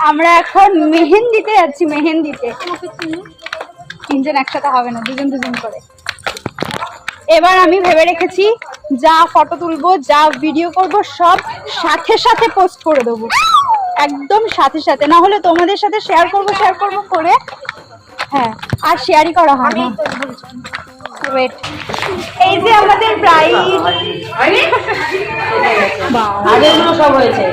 আমরা এখন মেহেন্দিতে যাচ্ছি, মেহেন্দিতে। তিনজন একসাথে হবে না, দুজন দুজন করে। এবার আমি ভেবে রেখেছি যা ফটো তুলবো, যা ভিডিও করব সব সাথে সাথে পোস্ট করে দেবো, একদম সাথে সাথে। না হলে তোমাদের সাথে শেয়ার করব করে, হ্যাঁ, আর শেয়ারই করা হয় না। ওয়েট, এই যে আমাদের ব্রাইড, সব হয়েছে।